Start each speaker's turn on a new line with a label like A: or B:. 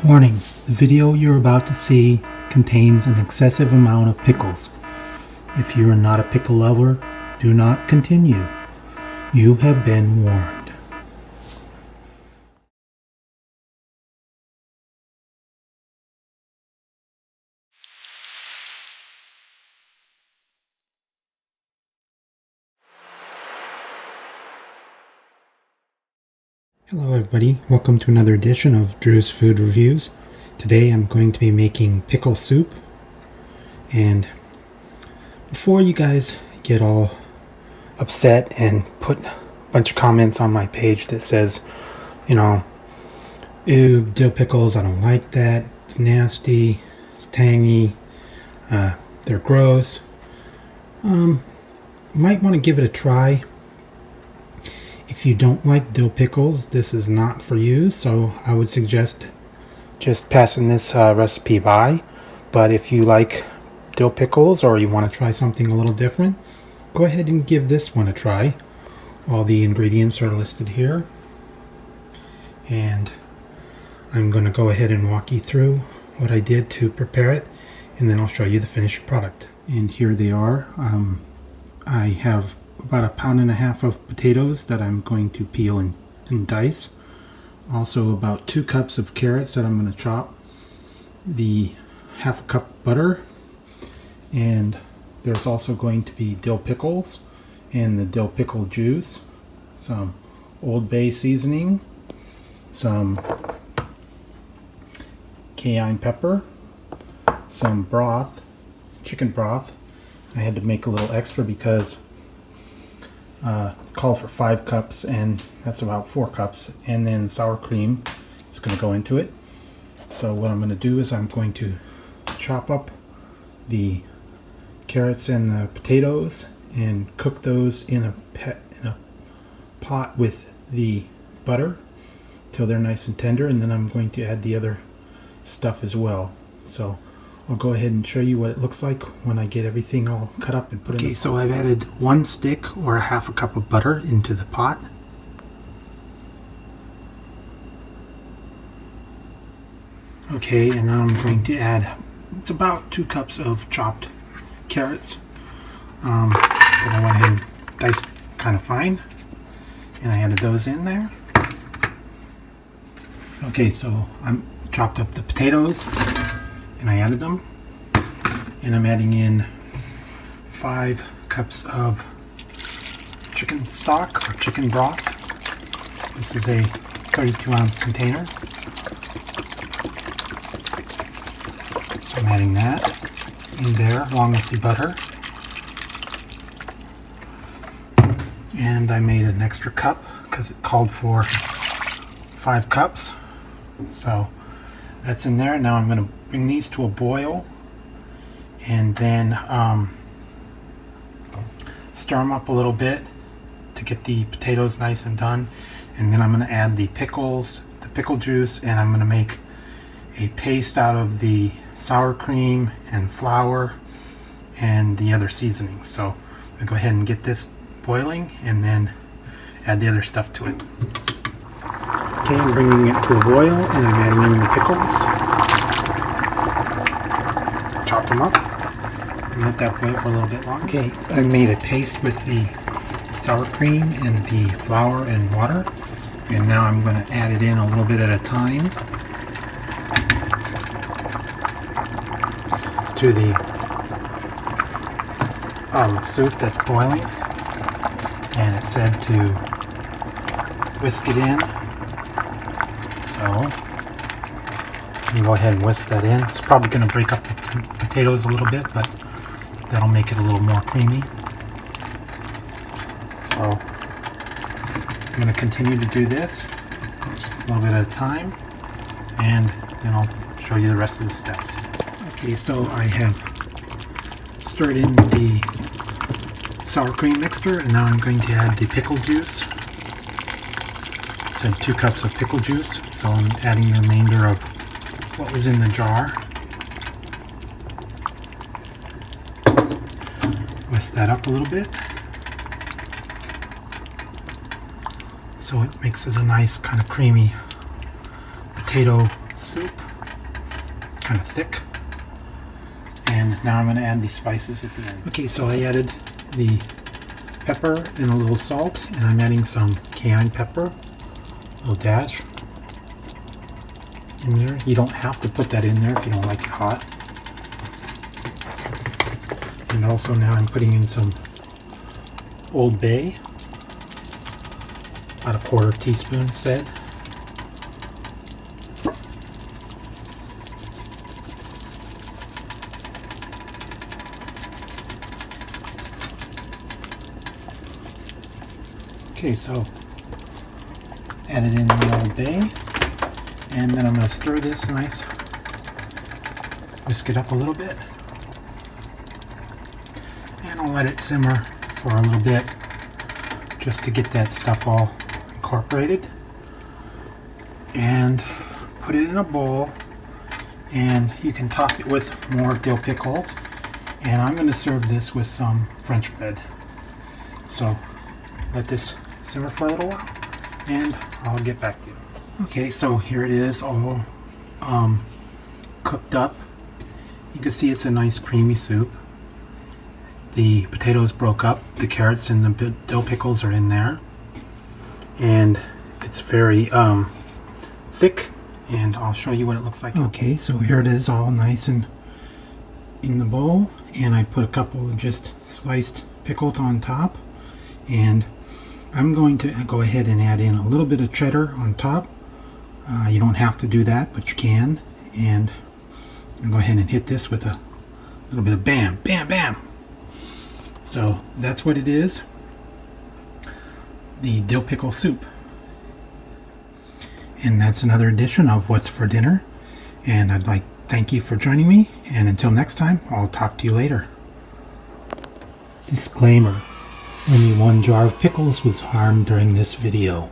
A: Warning, the video you're about to see contains an excessive amount of pickles. If you are not a pickle lover, do not continue. You have been warned. Hello everybody, welcome to another edition of Drew's Food Reviews. Today I'm going to be making pickle soup, and before you guys get all upset and put a bunch of comments on my page that says, ew, dill pickles, I don't like that, it's nasty, it's tangy, they're gross, you might want to give it a try. If you don't like dill pickles, this is not for you, so I would suggest just passing this recipe by. But if you like dill pickles or you want to try something a little different, go ahead and give this one a try. All the ingredients are listed here, and I'm going to go ahead and walk you through what I did to prepare it, and then I'll show you the finished product. And here they are. I have about 1.5 pounds of potatoes that I'm going to peel and dice. Also about 2 cups of carrots that I'm going to chop. The 1/2 cup butter, and there's also going to be dill pickles and the dill pickle juice, some Old Bay seasoning, some cayenne pepper, some broth, chicken broth. I had to make a little extra because called for 5 cups, and that's about 4 cups, and then sour cream is going to go into it. So what I'm going to do is I'm going to chop up the carrots and the potatoes and cook those in a pot with the butter till they're nice and tender, and then I'm going to add the other stuff as well. So I'll go ahead and show you what it looks like when I get everything all cut up and put in. Okay, so I've added 1 stick or 1/2 cup of butter into the pot. Okay, and now I'm going to add, it's about 2 cups of chopped carrots that I went ahead and diced kind of fine, and I added those in there. Okay, so I'm chopped up the potatoes and I added them, and I'm adding in 5 cups of chicken stock or chicken broth. This is a 32-ounce container, so I'm adding that in there along with the butter, and I made an extra cup because it called for 5 cups, so that's in there. Now I'm going to bring these to a boil, and then stir them up a little bit to get the potatoes nice and done, and then I'm going to add the pickles, the pickle juice, and I'm going to make a paste out of the sour cream and flour and the other seasonings. So I'm going to go ahead and get this boiling and then add the other stuff to it. Okay, I'm bringing it to a boil, and I'm adding in the pickles. Chop them up and let that boil for a little bit longer. Okay, I made a paste with the sour cream and the flour and water, and now I'm going to add it in a little bit at a time to the soup that's boiling, and it said to whisk it in. So you go ahead and whisk that in. It's probably going to break up the potatoes a little bit, but that'll make it a little more creamy. So I'm going to continue to do this a little bit at a time, and then I'll show you the rest of the steps. Okay, so I have stirred in the sour cream mixture, and now I'm going to add the pickle juice. So 2 cups of pickle juice, so I'm adding the remainder of what was in the jar. Whisk that up a little bit so it makes it a nice kind of creamy potato soup. kind of thick. And now I'm going to add the spices at the end. Okay, so I added the pepper and a little salt, and I'm adding some cayenne pepper, a little dash in there. You don't have to put that in there if you don't like it hot. And also now I'm putting in some Old Bay, about a quarter teaspoon said. Okay, so added in the Old Bay, and then I'm going to stir this nice, whisk it up a little bit, and I'll let it simmer for a little bit just to get that stuff all incorporated, and put it in a bowl, and you can top it with more dill pickles, and I'm going to serve this with some French bread. So let this simmer for a little while and I'll get back to you. Okay, so here it is all cooked up. You can see it's a nice creamy soup. The potatoes broke up, the carrots and the dill pickles are in there, and it's very thick, and I'll show you what it looks like. Okay, so here it is all nice and in the bowl, and I put a couple of just sliced pickles on top, and I'm going to go ahead and add in a little bit of cheddar on top. You don't have to do that, but you can. And I'll go ahead and hit this with a little bit of bam, bam, bam. So that's what it is. The dill pickle soup. And that's another edition of What's for Dinner. And I'd like to thank you for joining me. And until next time, I'll talk to you later. Disclaimer. Only one jar of pickles was harmed during this video.